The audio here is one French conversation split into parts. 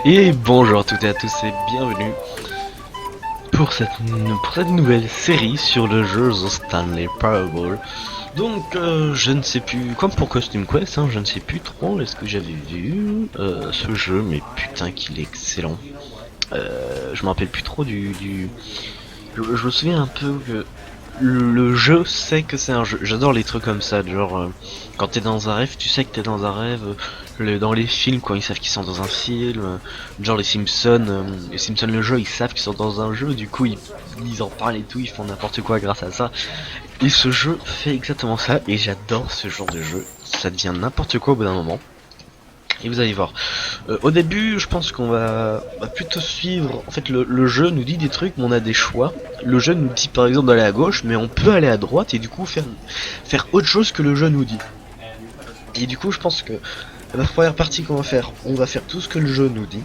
Et bonjour à toutes et à tous et bienvenue pour cette nouvelle série sur le jeu The Stanley Parable. Donc je ne sais plus, comme pour Costume Quest, je ne sais plus trop est-ce que j'avais vu ce jeu, mais putain qu'il est excellent. Je me rappelle plus trop je me souviens un peu que le jeu sait que c'est un jeu. J'adore les trucs comme ça, genre quand t'es dans un rêve, tu sais que t'es dans un rêve. Dans les films, quand ils savent qu'ils sont dans un film, genre les Simpsons, le jeu, ils savent qu'ils sont dans un jeu, du coup ils en parlent et tout, ils font n'importe quoi grâce à ça. Et ce jeu fait exactement ça, et j'adore ce genre de jeu. Ça devient n'importe quoi au bout d'un moment. Et vous allez voir. Au début, je pense qu'on va plutôt suivre. En fait, le jeu nous dit des trucs, mais on a des choix. Le jeu nous dit par exemple d'aller à gauche, mais on peut aller à droite et du coup faire autre chose que le jeu nous dit. Et du coup, je pense que la première partie qu'on on va faire tout ce que le jeu nous dit.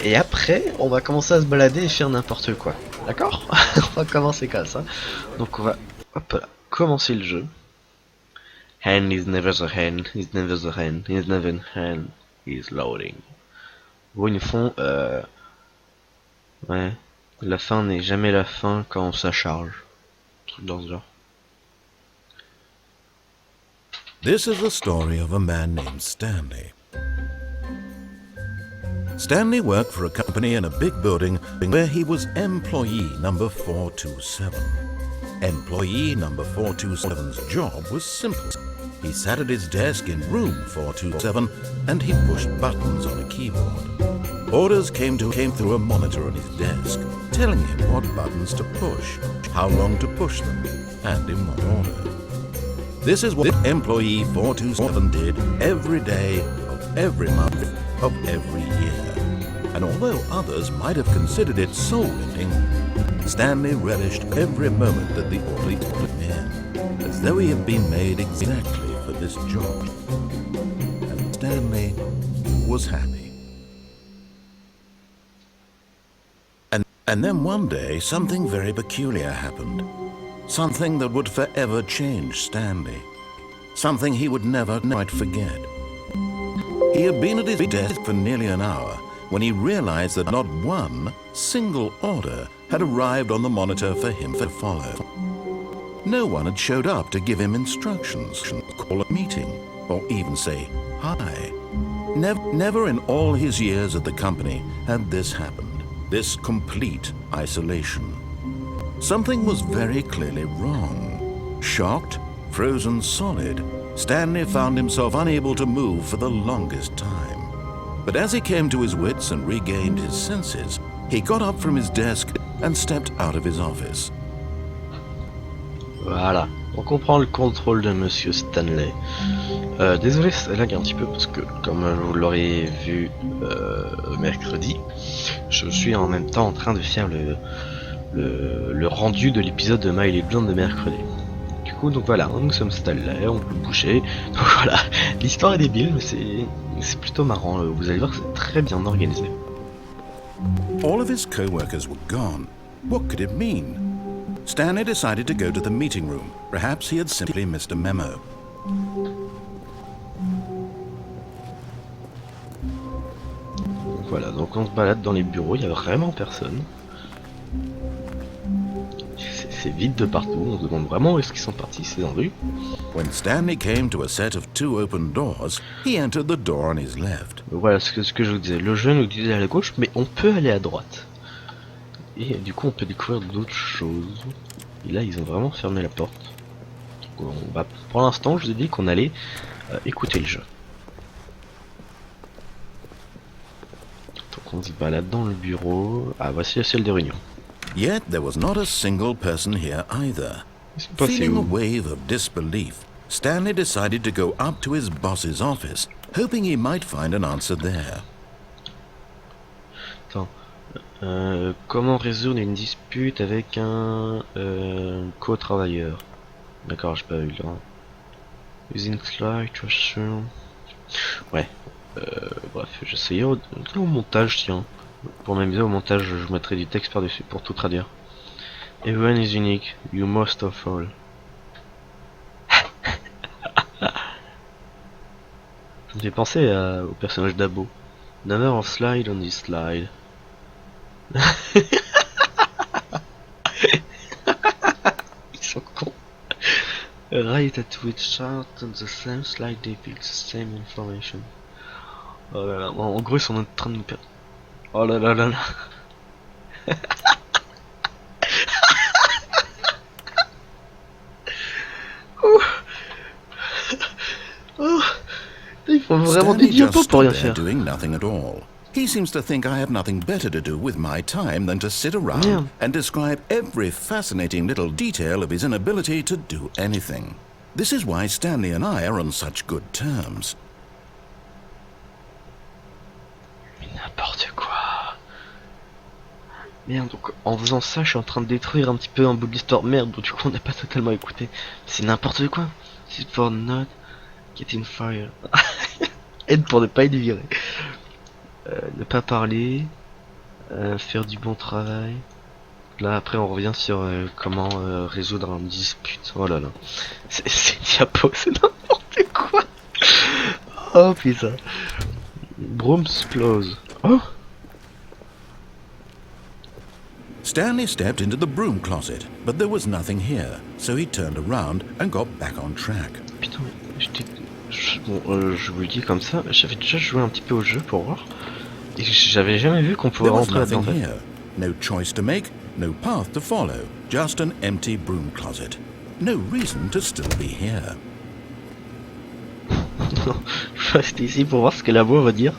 Et après, on va commencer à se balader et faire n'importe quoi. D'accord? On va commencer comme ça. Donc on va, hop là, commencer le jeu. Hand is never the hand, is never the hand, is never the hand, is loading. Bon, ils nous font, ouais, la fin n'est jamais la fin quand ça charge. Truc dans ce genre. This is the story of a man named Stanley. Stanley worked for a company in a big building where he was employee number 427. Employee number 427's job was simple. He sat at his desk in room 427 and he pushed buttons on a keyboard. Orders came through a monitor on his desk, telling him what buttons to push, how long to push them, and in what order. This is what employee 427 did every day of every month of every year. And although others might have considered it soul-lifting, Stanley relished every moment that the orderly put him in, as though he had been made exactly for this job. And Stanley was happy. And then one day, something very peculiar happened. Something that would forever change Stanley. Something he would never quite forget. He had been at his desk for nearly an hour when he realized that not one single order had arrived on the monitor for him to follow. No one had showed up to give him instructions, call a meeting, or even say hi. Never in all his years at the company had this happened, this complete isolation. Something was very clearly wrong. Shocked, frozen solid, Stanley found himself unable to move for the longest time. But as he came to his wits and regained his senses, he got up from his desk and stepped out of his office. Voilà, on comprend le contrôle de Monsieur Stanley. Désolé, ça lag un petit peu parce que, comme vous l'aurez vu mercredi, je suis en même temps en train de faire le rendu de l'épisode de Mais, de mercredi. Du coup, donc voilà, nous sommes Stanley, on peut bouger. Donc voilà, l'histoire est débile, mais c'est plutôt marrant. Vous allez voir, c'est très bien organisé. All of his co-workers were gone. What could it mean? Stanley decided to go to the meeting room. Perhaps he had simply missed a memo. Donc voilà, donc on se balade dans les bureaux, il n'y a vraiment personne. C'est vide de partout, on se demande vraiment où est-ce qu'ils sont partis, ces ennuis. When Stanley came to a set of two open doors, he entered the door on his left. Voilà ce que je vous disais, le jeu nous disait à la gauche, mais on peut aller à droite. Et du coup on peut découvrir d'autres choses. Et là ils ont vraiment fermé la porte. Donc, pour l'instant je vous ai dit qu'on allait écouter le jeu. Donc on se balade dans le bureau. Ah, voici la salle de réunion. Yet there was not a single person here either. Feeling a wave of disbelief, Stanley decided to go up to his boss's office, hoping he might find an answer there. Attends. Comment résoudre une dispute avec un co-travailleur? D'accord, j'ai pas eu le temps. Using slide, ouais. Bref, j'essayais au montage, tiens. Pour m'amuser au montage, je mettrai du texte par-dessus pour tout traduire. Everyone is unique, you most of all. Ça me fait penser au personnage d'Abo. Never on slide on this slide. Ils sont cons. Right at which chart on the same slide depicts the same information. Oh là là, en gros ils sont en train de nous perdre. Oh là là là là. Oh, ils font vraiment des diapos pour rien faire. Doing nothing at all. He seems to think I have nothing better to do with my time than to sit around and describe every fascinating little detail of his inability to do anything. This is why Stanley and I are on such good terms. Mais n'importe quoi. Merde, donc en faisant ça, je suis en train de détruire un petit peu un bout de l'histoire. Merde, donc du coup on n'a pas totalement écouté. C'est n'importe quoi. C'est for not getting fired. Aide pour ne pas être viré. Ne pas parler, faire du bon travail. Là après on revient sur comment résoudre une dispute. Oh là là, c'est diapo, c'est n'importe quoi. Oh putain. Brooms close. Oh. Stanley stepped into the broom closet, but there was nothing here, so he turned around and got back on track. Putain, je vous le dis comme ça, j'avais déjà joué un petit peu au jeu pour voir. Et j'avais jamais vu qu'on pouvait rentrer là-dedans. No choice to make, no path to follow, just an empty broom closet. No reason to still be here. Je reste ici pour voir ce que la voix va dire.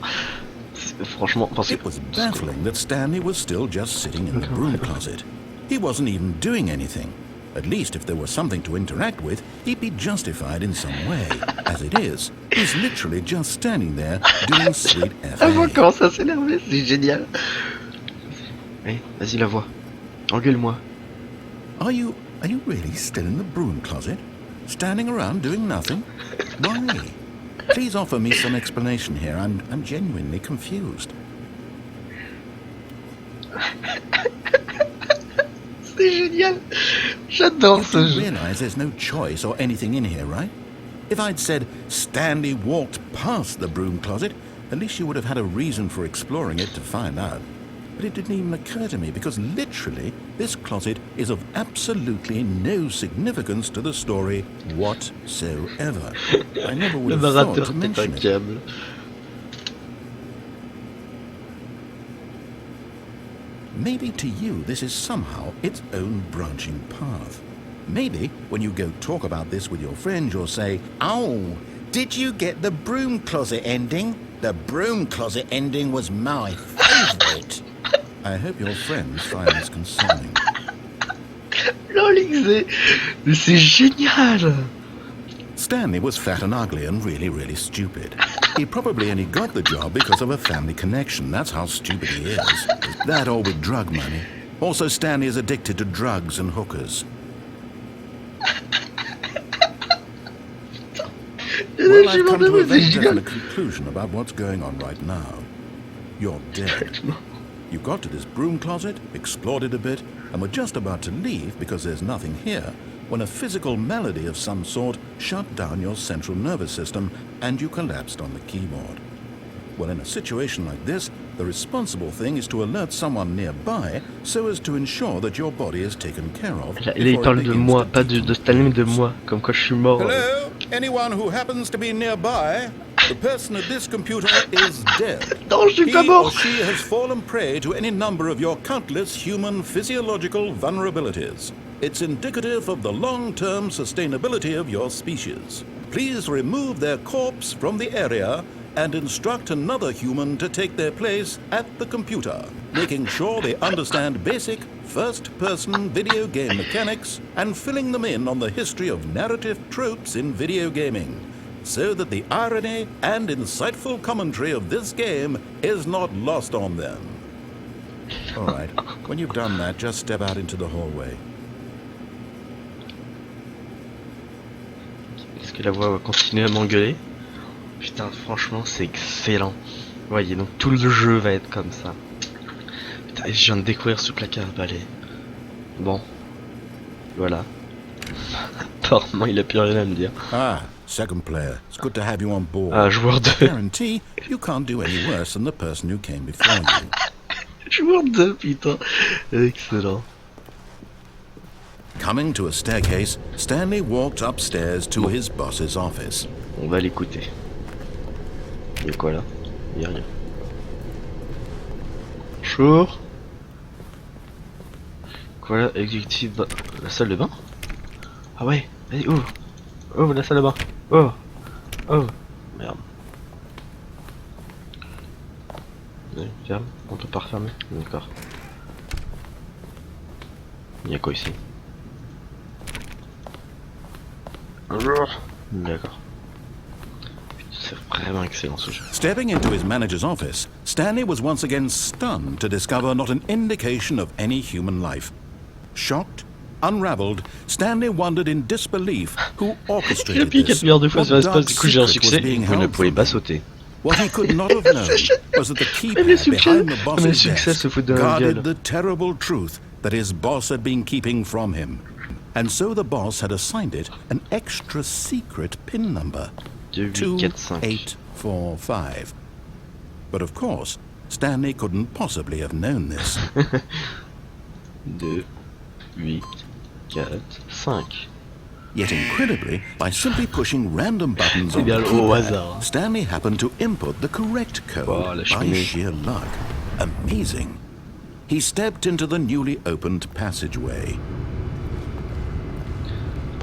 Franchement, parce que... It was baffling that Stanley was still just sitting in the broom closet. He wasn't even doing anything. At least if there was something to interact with, he'd be justified in some way. As it is, he's literally just standing there doing sweet FA. La voix commence à s'énerver, c'est génial. Allez, vas-y la voix. Engueule-moi. Are you really still in the broom closet? Standing around doing nothing? Why? Please offer me some explanation here. I'm genuinely confused. C'est génial. J'adore ce jeu. You realize there's no choice or anything in here, right? If I'd said Stanley walked past the broom closet, at least you would have had a reason for exploring it to find out. But it didn't even occur to me because literally this closet is of absolutely no significance to the story whatsoever. I never would have thought to mention it. Maybe to you this is somehow its own branching path. Maybe when you go talk about this with your friends you'll say, "Oh, did you get the broom closet ending? The broom closet ending was my favourite." I hope your friends find this concerning. Lol, mais c'est génial. Stanley was fat and ugly and really stupid. He probably only got the job because of a family connection. That's how stupid he is. That or with drug money. Also, Stanley is addicted to drugs and hookers. Well, I've come to a very definite conclusion about what's going on right now. You're dead. You got to this broom closet, explored it a bit, and were just about to leave because there's nothing here, when a physical malady of some sort shut down your central nervous system and you collapsed on the keyboard. Well, in a situation like this, the responsible thing is to alert someone nearby so as to ensure that your body is taken care of. Là, il parle de moi, pas de Stanley, mais de moi, comme quand je suis mort. Hello? Anyone who happens to be nearby? The person at this computer is dead. Non, je suis pas He mort. or she has fallen prey to any number of your countless human physiological vulnerabilities. It's indicative of the long-term sustainability of your species. Please remove their corpse from the area and instruct another human to take their place at the computer, making sure they understand basic first-person video game mechanics and filling them in on the history of narrative tropes in video gaming, so that the irony and insightful commentary of this game is not lost on them. All right, when you've done that, just step out into the hallway. Est-ce que la voix va continuer à m'engueuler? Putain, franchement, c'est excellent. Voyez, donc tout le jeu va être comme ça. Putain, et je viens de découvrir ce placard à balai. Bon, voilà. Apparemment, il a plus rien à me dire. Ah, second player. It's good to have you on board. Ah, joueur I 2. guarantee you can't do any worse than the person who came before you. Joueur 2, putain. Excellent. Coming to a staircase, Stanley walked upstairs to his boss's office. On va l'écouter. Y'a quoi là? Y'a rien. Bonjour. Quoi là? Exécutif. La salle de bain? Ah ouais, vas-y, ouvre. Ouvre la salle de bain. Oh. Oh. Merde. Ferme. On peut pas refermer. D'accord. Y'a quoi ici? Bonjour. D'accord. C'est vraiment excellent ce jeu. Stepping into his manager's office, Stanley was once again stunned to discover not an indication of any human life. Shocked, unraveled, Stanley wondered in disbelief who J'ai orchestrated appuyé 4 this. milliards de fois What sur l'espace, dark du coup j'ai un secret was succès. being Vous ne held pouvez from pas him? sauter. What he could not have known was that the Même les keypad succès, behind the même les boss's succès se desk foutent de la gueule. guarded the terrible truth that his boss had been keeping from him. And so the boss had assigned it an extra secret PIN number. 2, 8, 4, 5. 2845. But of course, Stanley couldn't possibly have known this. 2, 8, 4, 5. Yet incredibly, by simply pushing random buttons on bien the au keypad, hasard. Stanley happened to input the correct code Oh, la by cheminée. sheer luck. Amazing. He stepped into the newly opened passageway.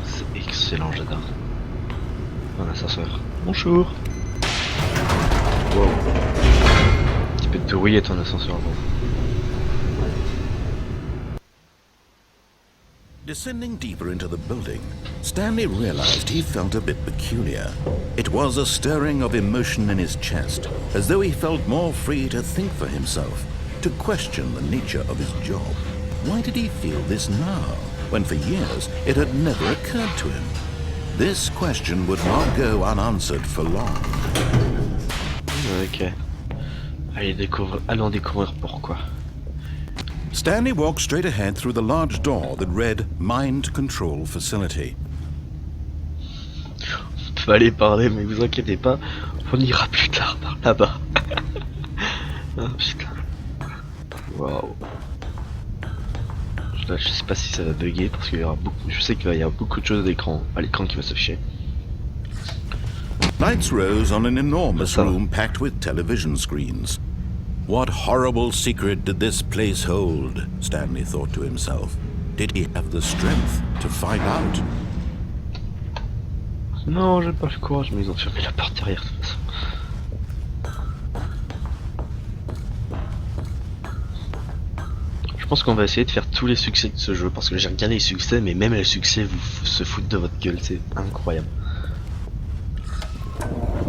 C'est excellent, j'adore. Un ascenseur. Bonjour. Wow. Tu peux te rouiller ton ascenseur, bon. Descending deeper into the building, Stanley realized he felt a bit peculiar. It was a stirring of emotion in his chest, as though he felt more free to think for himself, to question the nature of his job. Why did he feel this now, when for years it had never occurred to him? This question would not go unanswered for long. Ok. Allons découvrir pourquoi. Stanley walked straight ahead through the large door that read Mind Control Facility. Fallait parler, mais vous inquiétez pas, on ira plus tard par là-bas. Ah putain. Waouh. Là, je sais pas si ça va bugger parce qu'il y aura beaucoup. Je sais qu'il y a beaucoup de choses à l'écran qui va s'afficher. Lights rose on an enormous Ça. room packed with television screens. What horrible secret did this place hold? Stanley thought to himself. Did he have the strength to find out? Non, j'ai pas le courage, mais ils ont fermé la porte derrière de toute façon. Je pense qu'on va essayer de faire tous les succès de ce jeu parce que j'ai regardé les succès, mais même les succès vous se foutent de votre gueule, c'est incroyable.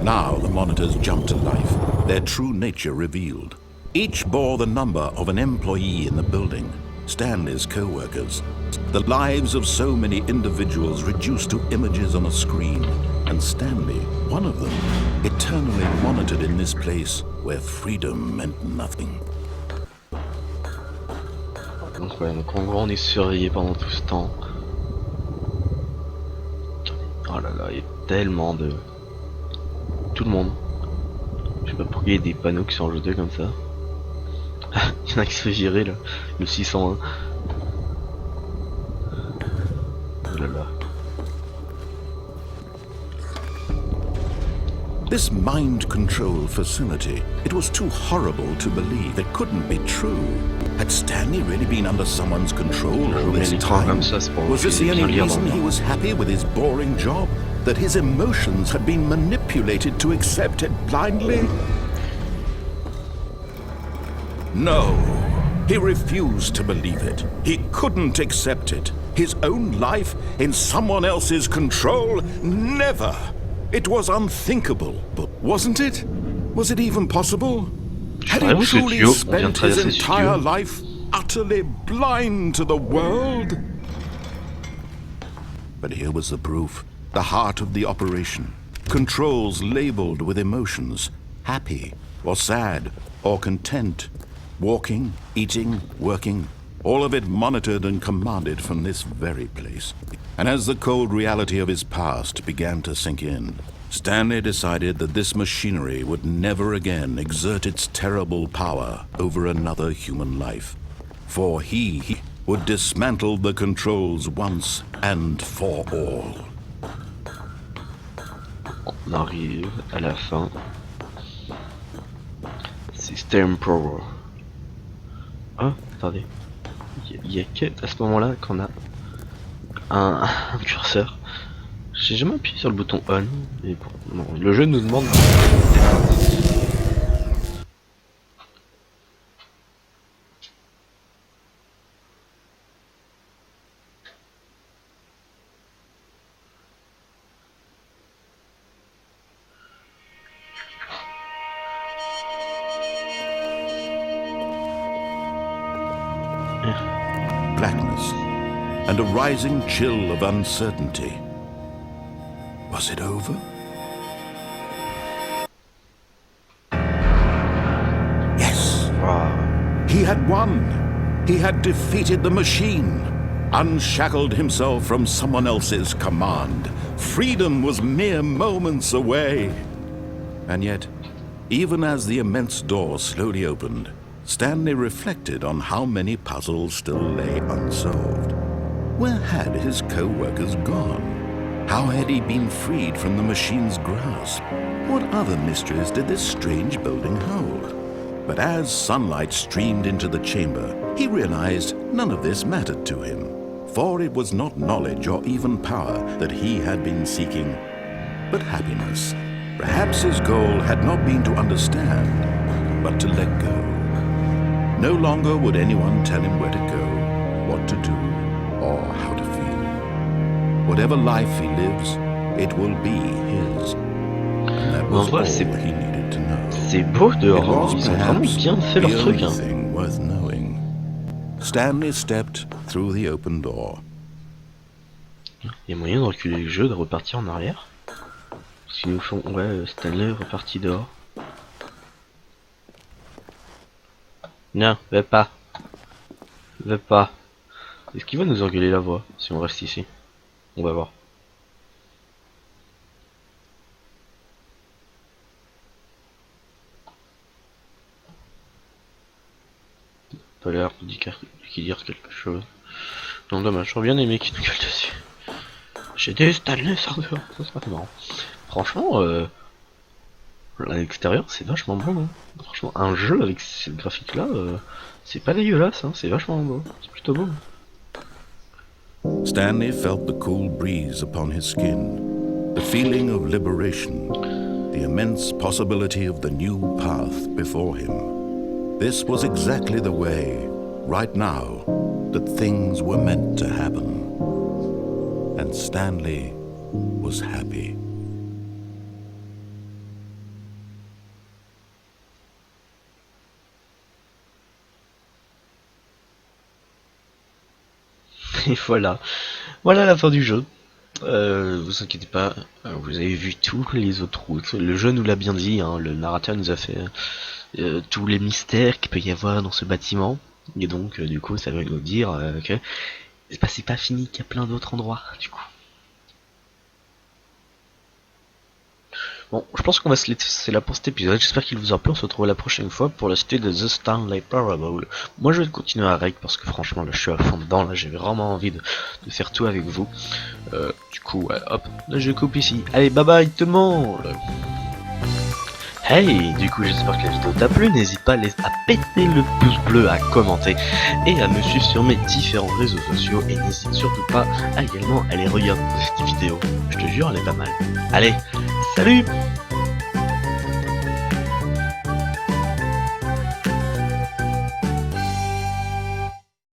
Now the monitors jumped to life, their true nature revealed. Each bore the number of an employee in the building, Stanley's co-workers. The lives of so many individuals reduced to images on a screen, and Stanley, one of them, eternally monitored in this place where freedom meant nothing. Donc ouais, donc en gros on est surveillé pendant tout ce temps. Oh là là, il y a tellement de... Tout le monde. Je sais pas pourquoi il y a des panneaux qui sont jetés comme ça. Il y en a qui se fait virer là, le 601. Oh là là. This mind control facility, it was too horrible to believe. It couldn't be true. Had Stanley really been under someone's control all this time? Was this the only reason he was happy with his boring job? That his emotions had been manipulated to accept it blindly? No, he refused to believe it. He couldn't accept it. His own life in someone else's control? Never! It was unthinkable, but wasn't it? Was it even possible? Had he truly spent his entire life utterly blind to the world? But here was the proof. The heart of the operation. Controls labeled with emotions. Happy, or sad, or content. Walking, eating, working. all of it monitored and commanded from this very place. And as the cold reality of his past began to sink in, Stanley decided that this machinery would never again exert its terrible power over another human life. For he would dismantle the controls once and for all. On arrive à la fin. System Power. Ah, attendez. Il y a qu'à ce moment-là qu'on a un curseur. J'ai jamais appuyé sur le bouton on. Et bon, non, le jeu nous demande. Blackness and a rising chill of uncertainty. Was it over? Yes! Wow. He had won! He had defeated the machine! Unshackled himself from someone else's command. Freedom was mere moments away! And yet, even as the immense door slowly opened, Stanley reflected on how many puzzles still lay unsolved. Where had his co-workers gone? How had he been freed from the machine's grasp? What other mysteries did this strange building hold? But as sunlight streamed into the chamber, he realized none of this mattered to him. For it was not knowledge or even power that he had been seeking, but happiness. Perhaps his goal had not been to understand, but to let go. No longer would anyone tell him where to go, what to do, or how to feel. Whatever life he lives, it will be his. And that was all he needed to know. C'est beau dehors, ils ont vraiment bien fait leur truc. Thing worth knowing. Stanley stepped through the open door. Il y a moyen de reculer le jeu, de repartir en arrière. Parce qu'ils nous font, ouais, Stanley reparti dehors. Non, va pas. Va pas. Est-ce qu'il va nous engueuler la voix si on reste ici? On va voir. Pas l'air de dire quelque chose. Non, dommage, j'aurais bien aimé qu'il nous gueule dessus. J'ai des Stanley, sort dehors, ça serait marrant. Franchement, à l'extérieur, c'est vachement beau. Hein. Franchement, un jeu avec cette graphique-là, c'est pas dégueulasse, hein, c'est vachement beau. C'est plutôt beau. Stanley felt the cool breeze upon his skin, the feeling of liberation, the immense possibility of the new path before him. This was exactly the way, right now, that things were meant to happen. And Stanley was happy. Et voilà, voilà la fin du jeu. Vous inquiétez pas, vous avez vu tous les autres routes. Le jeu nous l'a bien dit, hein, le narrateur nous a fait tous les mystères qu'il peut y avoir dans ce bâtiment. Et donc, du coup, ça veut nous dire que c'est pas fini, qu'il y a plein d'autres endroits, du coup. Bon, je pense qu'on va se laisser là pour cet épisode. J'espère qu'il vous a plu. On se retrouve la prochaine fois pour la suite de The Stanley Parable. Moi, je vais continuer à rec parce que franchement, là, je suis à fond dedans. Là, j'ai vraiment envie de faire tout avec vous. Du coup, ouais, hop, là, je coupe ici. Allez, bye bye tout le monde. Hey, du coup, j'espère que la vidéo t'a plu. N'hésite pas à péter le pouce bleu, à commenter et à me suivre sur mes différents réseaux sociaux. Et n'hésite surtout pas à également aller regarder cette vidéo. Je te jure, elle est pas mal. Allez, salut!